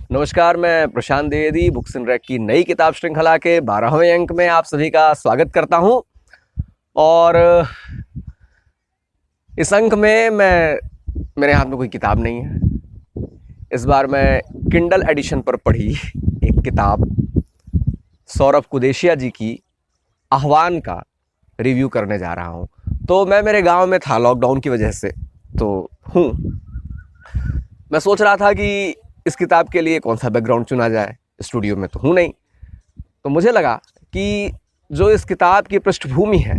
नमस्कार, मैं प्रशांत Dwivedi books and rack की नई किताब श्रृंखला के 12वें अंक में आप सभी का स्वागत करता हूं। और इस अंक में मेरे हाथ में कोई किताब नहीं है। इस बार मैं किंडल एडिशन पर पढ़ी एक किताब सौरभ कुदेशिया जी की आह्वान का रिव्यू करने जा रहा हूं। तो मैं मेरे गांव में था लॉकडाउन की वजह से, तो मैं सोच रहा था कि इस किताब के लिए कौन सा बैकग्राउंड चुना जाए। स्टूडियो में तो हूँ नहीं, तो मुझे लगा कि जो इस किताब की पृष्ठभूमि है,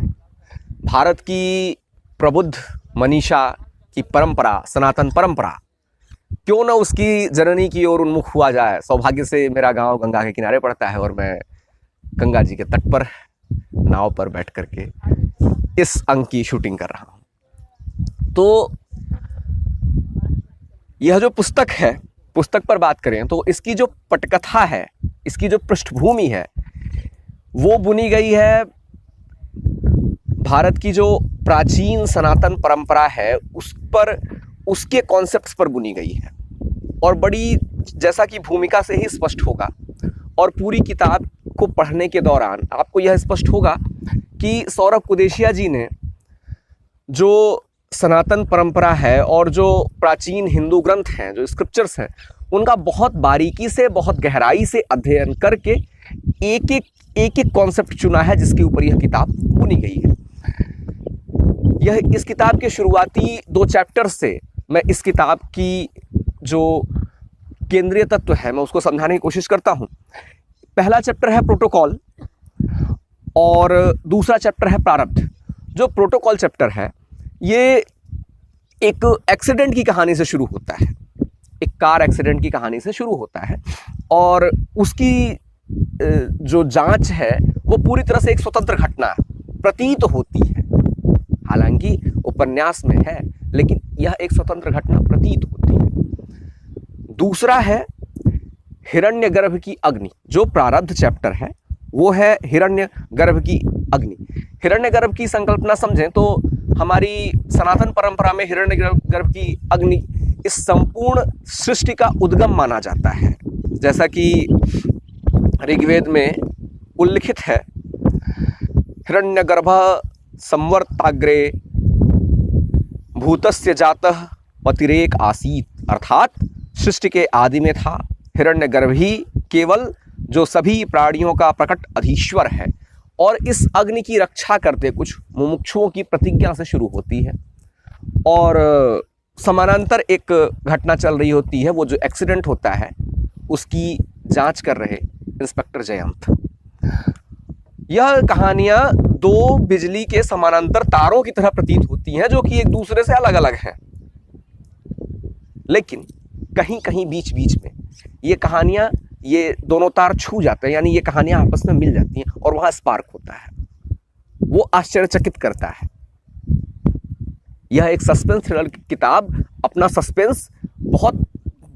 भारत की प्रबुद्ध मनीषा की परंपरा, सनातन परंपरा, क्यों न उसकी जननी की ओर उन्मुख हुआ जाए। सौभाग्य से मेरा गांव गंगा के किनारे पड़ता है और मैं गंगा जी के तट पर नाव पर बैठ करके इस अंक की शूटिंग कर रहा हूँ। तो यह जो पुस्तक पर बात करें तो इसकी जो पटकथा है, इसकी जो पृष्ठभूमि है, वो बुनी गई है भारत की जो प्राचीन सनातन परंपरा है उस पर, उसके कॉन्सेप्ट्स पर बुनी गई है। और बड़ी, जैसा कि भूमिका से ही स्पष्ट होगा और पूरी किताब को पढ़ने के दौरान आपको यह स्पष्ट होगा कि सौरभ कुदेशिया जी ने जो सनातन परंपरा है और जो प्राचीन हिंदू ग्रंथ हैं, जो स्क्रिप्चर्स हैं, उनका बहुत बारीकी से, बहुत गहराई से अध्ययन करके एक एक कॉन्सेप्ट चुना है जिसके ऊपर यह किताब बुनी गई है। इस किताब के शुरुआती 2 चैप्टर से मैं इस किताब की जो केंद्रीय तत्व है मैं उसको समझाने की कोशिश करता हूँ। पहला चैप्टर है प्रोटोकॉल और दूसरा चैप्टर है प्रारब्ध। जो प्रोटोकॉल चैप्टर है ये एक एक्सीडेंट की कहानी से शुरू होता है, एक कार एक्सीडेंट की कहानी से शुरू होता है और उसकी जो जांच है वो पूरी तरह से एक स्वतंत्र घटना प्रतीत होती है। हालांकि उपन्यास में है, लेकिन यह एक स्वतंत्र घटना प्रतीत होती है। दूसरा है हिरण्यगर्भ की अग्नि। जो प्रारब्ध चैप्टर है वो है हिरण्यगर्भ की अग्नि। हिरण्यगर्भ की संकल्पना समझें तो हमारी सनातन परंपरा में हिरण्यगर्भ की अग्नि इस संपूर्ण सृष्टि का उद्गम माना जाता है। जैसा कि ऋग्वेद में उल्लिखित है, हिरण्यगर्भ संवर्ताग्रे भूतस्य जातः पतिरेक आसीत, अर्थात सृष्टि के आदि में था हिरण्यगर्भ ही केवल जो सभी प्राणियों का प्रकट अधीश्वर है। और इस अग्नि की रक्षा करते कुछ मुमुक्षुओं की प्रतिज्ञा से शुरू होती है और समानांतर एक घटना चल रही होती है। वो जो एक्सीडेंट होता है उसकी जांच कर रहे इंस्पेक्टर जयंत। यह कहानियां 2 बिजली के समानांतर तारों की तरह प्रतीत होती हैं जो कि एक दूसरे से अलग अलग हैं, लेकिन कहीं कहीं बीच बीच में ये कहानियां, ये दोनों तार छू जाते हैं, यानी ये कहानियां आपस में मिल जाती हैं और वहां स्पार्क होता है। वो आश्चर्यचकित करता है। यह एक सस्पेंस थ्रिलर की किताब अपना सस्पेंस बहुत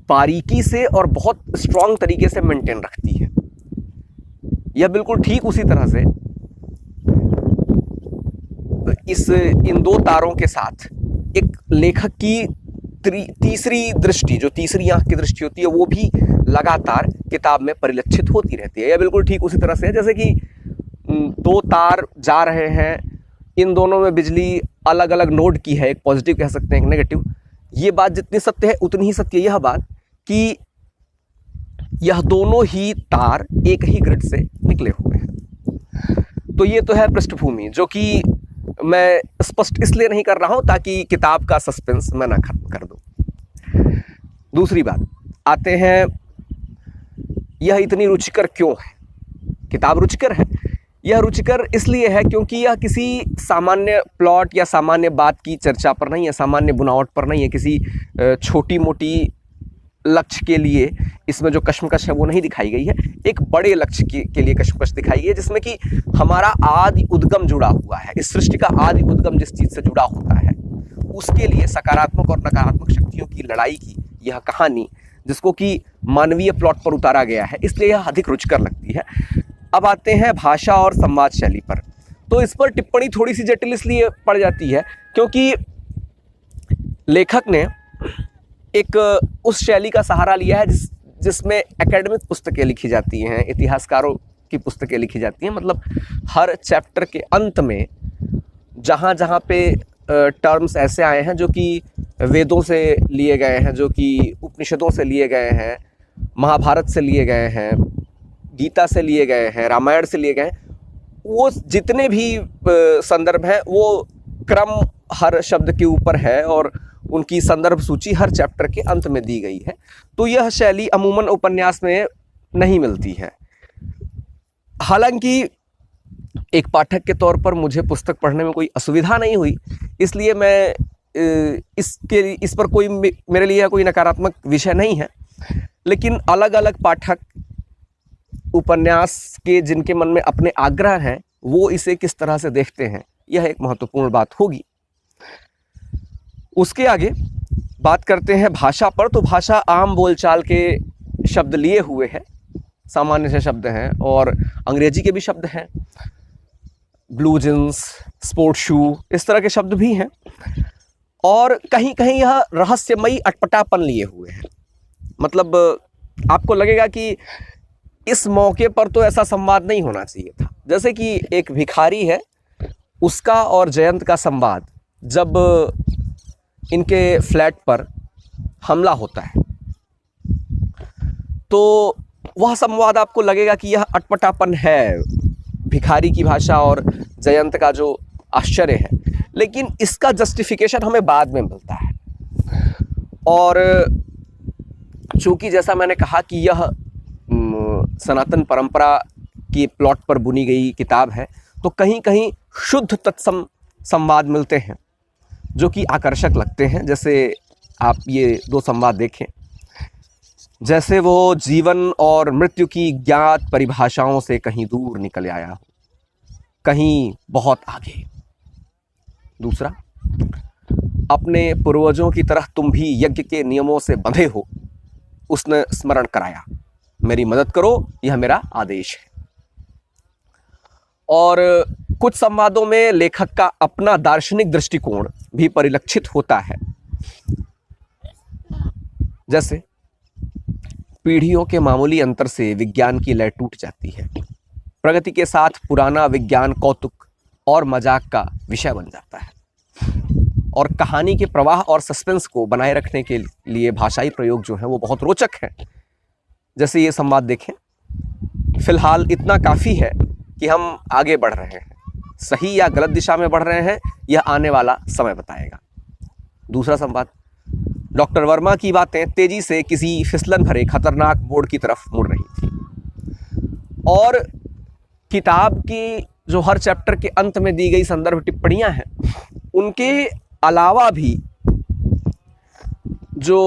बारीकी से और बहुत स्ट्रांग तरीके से मेंटेन रखती है। यह बिल्कुल ठीक उसी तरह से इन 2 तारों के साथ एक लेखक की तीसरी दृष्टि, जो तीसरी आंख की दृष्टि होती है, वो भी लगातार किताब में परिलक्षित होती रहती है। यह बिल्कुल ठीक उसी तरह से है जैसे कि 2 तार जा रहे हैं, इन दोनों में बिजली अलग अलग नोड की है, एक पॉजिटिव कह सकते हैं, एक नेगेटिव। ये बात जितनी सत्य है उतनी ही सत्य यह बात कि यह दोनों ही तार एक ही ग्रिड से निकले हुए हैं। तो ये तो है पृष्ठभूमि, जो कि मैं स्पष्ट इसलिए नहीं कर रहा हूं ताकि किताब का सस्पेंस मैं ना खत्म कर दूं। दूसरी बात, आते हैं यह इतनी रुचिकर क्यों है। किताब रुचिकर है। यह रुचिकर इसलिए है क्योंकि यह किसी सामान्य प्लॉट या सामान्य बात की चर्चा पर नहीं है, सामान्य बुनावट पर नहीं है, किसी छोटी मोटी लक्ष्य के लिए इसमें जो कश्मकश है वो नहीं दिखाई गई है। एक बड़े लक्ष्य के लिए कश्मकश दिखाई गई है, जिसमें कि हमारा आदि उद्गम जुड़ा हुआ है। इस सृष्टि का आदि उद्गम जिस चीज से जुड़ा होता है उसके लिए सकारात्मक और नकारात्मक शक्तियों की लड़ाई की यह कहानी, जिसको कि मानवीय प्लॉट पर उतारा गया है, इसलिए यह अधिक रुचिकर लगती है। अब आते हैं भाषा और संवाद शैली पर। तो इस पर टिप्पणी थोड़ी सी जटिल इसलिए पड़ जाती है क्योंकि लेखक ने एक उस शैली का सहारा लिया है जिसमें एकेडमिक पुस्तकें लिखी जाती हैं, इतिहासकारों की पुस्तकें लिखी जाती हैं। मतलब हर चैप्टर के अंत में जहाँ जहाँ पे टर्म्स ऐसे आए हैं जो कि वेदों से लिए गए हैं, जो कि उपनिषदों से लिए गए हैं, महाभारत से लिए गए हैं, गीता से लिए गए हैं, रामायण से लिए गए हैं, वो जितने भी संदर्भ हैं वो क्रम हर शब्द के ऊपर है और उनकी संदर्भ सूची हर चैप्टर के अंत में दी गई है। तो यह शैली अमूमन उपन्यास में नहीं मिलती है। हालांकि एक पाठक के तौर पर मुझे पुस्तक पढ़ने में कोई असुविधा नहीं हुई, इसलिए मैं इस पर कोई मेरे लिए कोई नकारात्मक विषय नहीं है। लेकिन अलग अलग पाठक उपन्यास के जिनके मन में अपने आग्रह हैं वो इसे किस तरह से देखते हैं, यह एक महत्वपूर्ण बात होगी। उसके आगे बात करते हैं भाषा पर। तो भाषा आम बोलचाल के शब्द लिए हुए है, सामान्य से शब्द हैं और अंग्रेजी के भी शब्द हैं, ब्लू जींस, स्पोर्ट शू, इस तरह के शब्द भी हैं। और कहीं कहीं यह रहस्यमयी अटपटापन लिए हुए हैं। मतलब आपको लगेगा कि इस मौके पर तो ऐसा संवाद नहीं होना चाहिए था। जैसे कि एक भिखारी है, उसका और जयंत का संवाद जब इनके फ्लैट पर हमला होता है तो वह संवाद आपको लगेगा कि यह अटपटापन है, भिखारी की भाषा और जयंत का जो आश्चर्य है। लेकिन इसका जस्टिफिकेशन हमें बाद में मिलता है। और चूंकि जैसा मैंने कहा कि यह सनातन परंपरा की प्लॉट पर बुनी गई किताब है, तो कहीं कहीं शुद्ध तत्सम संवाद मिलते हैं जो कि आकर्षक लगते हैं। जैसे आप ये दो संवाद देखें, जैसे वो जीवन और मृत्यु की ज्ञात परिभाषाओं से कहीं दूर निकल आया हो, कहीं बहुत आगे। दूसरा, अपने पूर्वजों की तरह तुम भी यज्ञ के नियमों से बंधे हो, उसने स्मरण कराया, मेरी मदद करो, यह मेरा आदेश है। और कुछ संवादों में लेखक का अपना दार्शनिक दृष्टिकोण भी परिलक्षित होता है। जैसे पीढ़ियों के मामूली अंतर से विज्ञान की लय टूट जाती है, प्रगति के साथ पुराना विज्ञान कौतुक और मजाक का विषय बन जाता है। और कहानी के प्रवाह और सस्पेंस को बनाए रखने के लिए भाषाई प्रयोग जो है वो बहुत रोचक है। जैसे ये संवाद देखें, फिलहाल इतना काफ़ी है कि हम आगे बढ़ रहे हैं, सही या गलत दिशा में बढ़ रहे हैं यह आने वाला समय बताएगा। दूसरा संवाद, डॉक्टर वर्मा की बातें तेजी से किसी फिसलन भरे खतरनाक मोड़ की तरफ मुड़ रही थी। और किताब की जो हर चैप्टर के अंत में दी गई संदर्भ टिप्पणियां हैं, उनके अलावा भी जो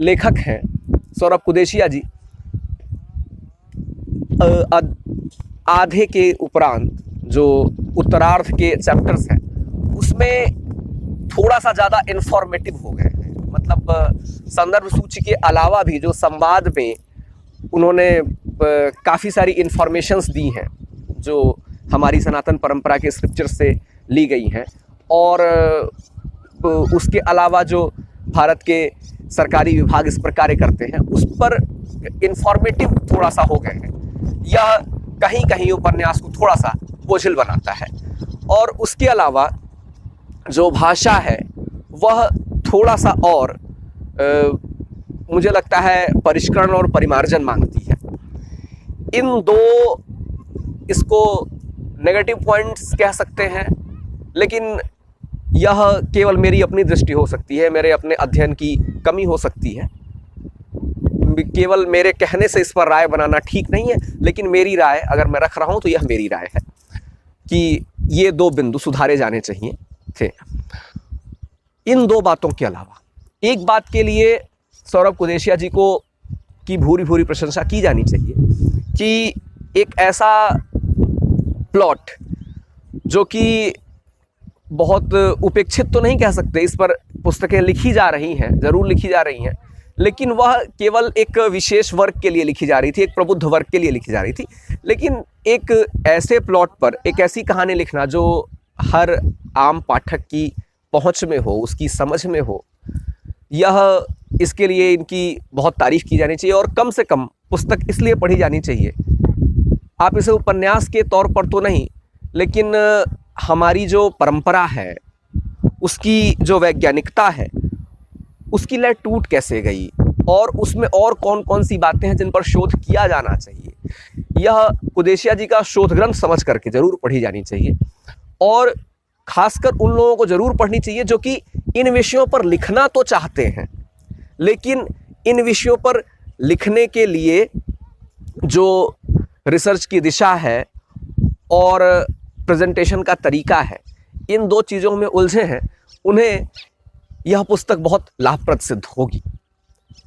लेखक हैं सौरभ कुदेशिया जी, आधे के उपरांत जो उत्तरार्ध के चैप्टर्स हैं उसमें थोड़ा सा ज़्यादा इंफॉर्मेटिव हो गए हैं। मतलब संदर्भ सूची के अलावा भी जो संवाद में उन्होंने काफ़ी सारी इंफॉर्मेशंस दी हैं जो हमारी सनातन परंपरा के स्क्रिप्चर से ली गई हैं। और उसके अलावा जो भारत के सरकारी विभाग इस पर कार्य करते हैं उस पर इंफॉर्मेटिव थोड़ा सा हो गए हैं। यह कहीं कहीं उपन्यास को थोड़ा सा बोझिल बनाता है। और उसके अलावा जो भाषा है वह थोड़ा सा और मुझे लगता है परिष्करण और परिमार्जन मांगती है। इन दो इसको नेगेटिव पॉइंट्स कह सकते हैं, लेकिन यह केवल मेरी अपनी दृष्टि हो सकती है, मेरे अपने अध्ययन की कमी हो सकती है। केवल मेरे कहने से इस पर राय बनाना ठीक नहीं है, लेकिन मेरी राय अगर मैं रख रहा हूं तो यह मेरी राय है कि ये दो बिंदु सुधारे जाने चाहिए थे। इन दो बातों के अलावा एक बात के लिए सौरभ कुदेशिया जी को की भूरी भूरी प्रशंसा की जानी चाहिए कि एक ऐसा प्लॉट जो कि बहुत उपेक्षित तो नहीं कह सकते, इस पर पुस्तकें लिखी जा रही हैं, ज़रूर लिखी जा रही हैं, लेकिन वह केवल एक विशेष वर्ग के लिए लिखी जा रही थी, एक प्रबुद्ध वर्ग के लिए लिखी जा रही थी। लेकिन एक ऐसे प्लॉट पर एक ऐसी कहानी लिखना जो हर आम पाठक की पहुंच में हो, उसकी समझ में हो, यह इसके लिए इनकी बहुत तारीफ़ की जानी चाहिए और कम से कम पुस्तक इसलिए पढ़ी जानी चाहिए। आप इसे उपन्यास के तौर पर तो नहीं, लेकिन हमारी जो परंपरा है, उसकी जो वैज्ञानिकता है, उसकी लय टूट कैसे गई और उसमें और कौन कौन सी बातें हैं जिन पर शोध किया जाना चाहिए, यह कुदेशिया जी का शोध ग्रंथ समझ करके ज़रूर पढ़ी जानी चाहिए। और ख़ासकर उन लोगों को ज़रूर पढ़नी चाहिए जो कि इन विषयों पर लिखना तो चाहते हैं, लेकिन इन विषयों पर लिखने के लिए जो रिसर्च की दिशा है और प्रेजेंटेशन का तरीका है, इन दो चीज़ों में उलझे हैं, उन्हें यह पुस्तक बहुत लाभप्रद सिद्ध होगी।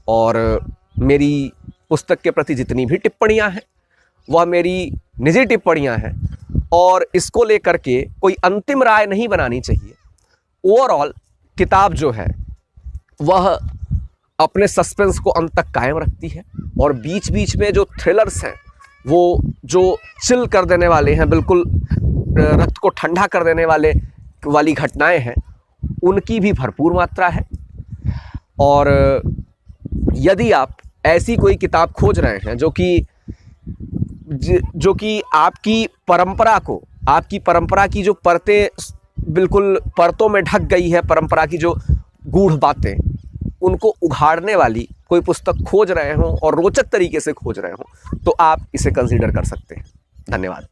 और मेरी पुस्तक के प्रति जितनी भी टिप्पणियां हैं वह मेरी निजी टिप्पणियां हैं और इसको लेकर के कोई अंतिम राय नहीं बनानी चाहिए। ओवरऑल किताब जो है वह अपने सस्पेंस को अंत तक कायम रखती है और बीच बीच में जो थ्रिलर्स हैं, वो जो चिल कर देने वाले हैं, बिल्कुल रक्त को ठंडा कर देने वाली घटनाएं हैं, उनकी भी भरपूर मात्रा है। और यदि आप ऐसी कोई किताब खोज रहे हैं जो कि आपकी परंपरा की जो परतें बिल्कुल परतों में ढक गई है, परंपरा की जो गूढ़ बातें, उनको उघाड़ने वाली कोई पुस्तक खोज रहे हों और रोचक तरीके से खोज रहे हों, तो आप इसे कंसीडर कर सकते हैं। धन्यवाद।